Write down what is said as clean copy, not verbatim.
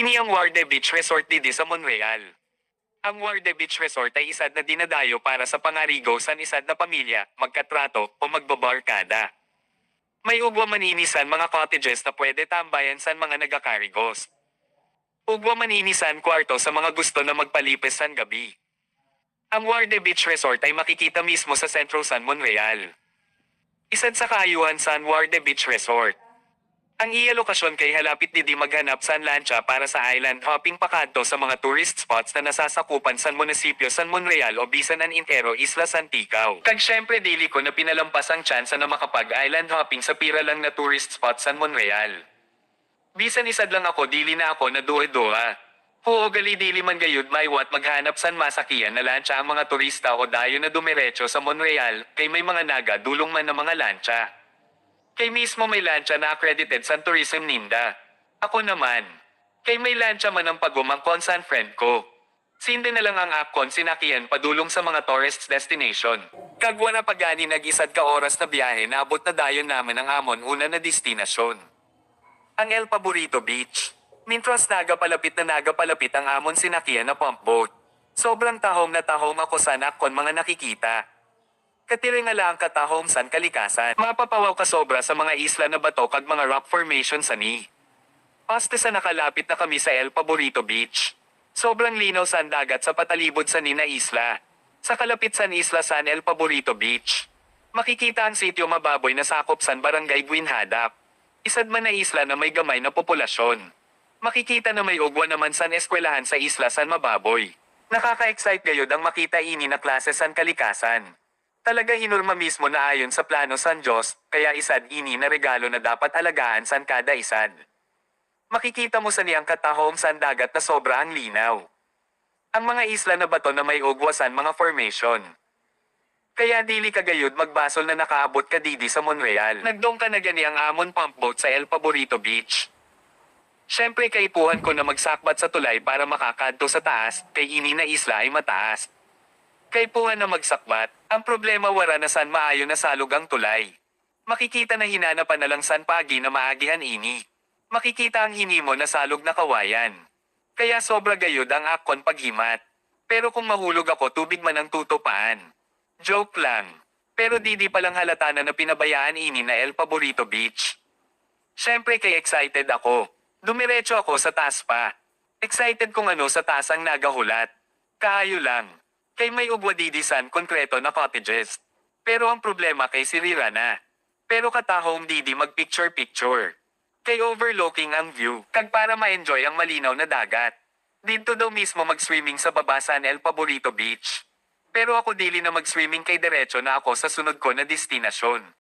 Ini ang Warde Beach Resort didi sa Monreal. Ang Warde Beach Resort ay isad na dinadayo para sa pangarigo san isad na pamilya, magkatrato, o magbabarkada. May ugwa maninisan mga cottages na pwede tambayan san mga nagakarigos. Ugwa maninisan kwarto sa mga gusto na magpalipes san gabi. Ang Warde Beach Resort ay makikita mismo sa Centro San Monreal. Isad sa kaayuhan San Warde Beach Resort. Ang iya lokasyon kay halapit didi maghanap san lancha para sa island hopping pakadto sa mga tourist spots na nasasakupan san munisipyo San Monreal o bisan an intero Isla Santicao. Kag syempre dili ko na pinalampas ang tsansa na makapag island hopping sa pira lang na tourist spot San Monreal. Bisan isad lang ako dili na ako na duha-duha. Oo gali dili man gayud maywat maghanap san masakiyan na lancha ang mga turista o dayo na dumiretso sa Monreal kay may mga naga dulong man na mga lancha. Kay mismo may lancha na accredited sa tourism ninda. Ako naman. Kay may lancha man ang pagumangkon san friend ko. Sinde na lang ang akon sinakian padulong sa mga tourist destination. Kagwa na pagani nag-isad ka oras na biyahe na abot na dayon namin ang amon una na destinasyon. Ang El Paborito Beach. Mintras nagapalapit ang amon sinakian na pump boat. Sobrang tahom na tahom ako sa akon mga nakikita. Katiring ala ang katahom san kalikasan. Mapapawaw ka sobra sa mga isla na bato kag mga rock formation sa ni. Paste sa nakalapit na kami sa El Paborito Beach. Sobrang linaw san dagat sa patalibod sa ni na isla. Sa kalapit san isla san El Paborito Beach. Makikita ang sitio mababoy na sakop san Barangay Guinhadap. Isad man na isla na may gamay na populasyon. Makikita na may ugwa naman san eskwelahan sa isla san mababoy. Nakaka-excite gayod ang makita ini na klase san kalikasan. Talaga hinurma mismo na ayon sa plano san Diyos, kaya isad ini na regalo na dapat alagaan san kada isad. Makikita mo sa niyang katahom san dagat na sobra ang linaw. Ang mga isla na bato na may ugwa san mga formation. Kaya dili kagayod magbasol na nakaabot ka didi sa Monreal. Nagdong ka na gani ang amon pump boat sa El Paborito Beach. Siyempre kaipuhan ko na magsakbat sa tulay para makakadto sa taas, kay ini na isla ay mataas. Kaipuhan na magsakbat, ang problema wara na san maayo na salog ang tulay. Makikita na hinanapan na lang san pagi na maagihan ini. Makikita ang hinimo na salog na kawayan. Kaya sobra gayod ang akon paghimat. Pero kung mahulog ako tubig man ang tutupaan. Joke lang. Pero didi palang halata na pinabayaan ini na El Paborito Beach. Siyempre kay excited ako. Dumiretso ako sa taas pa. Excited kung ano sa taas ang nagahulat. Kaayo lang. Kay may ugwa didisan konkreto na cottages. Pero ang problema kay sirira na. Pero katahong didi mag-picture-picture. Kay overlooking ang view. Kag para ma-enjoy ang malinaw na dagat. Dito daw mismo mag-swimming sa baba sa El Paborito Beach. Pero ako dili na mag-swimming kay diretso na ako sa sunod ko na destinasyon.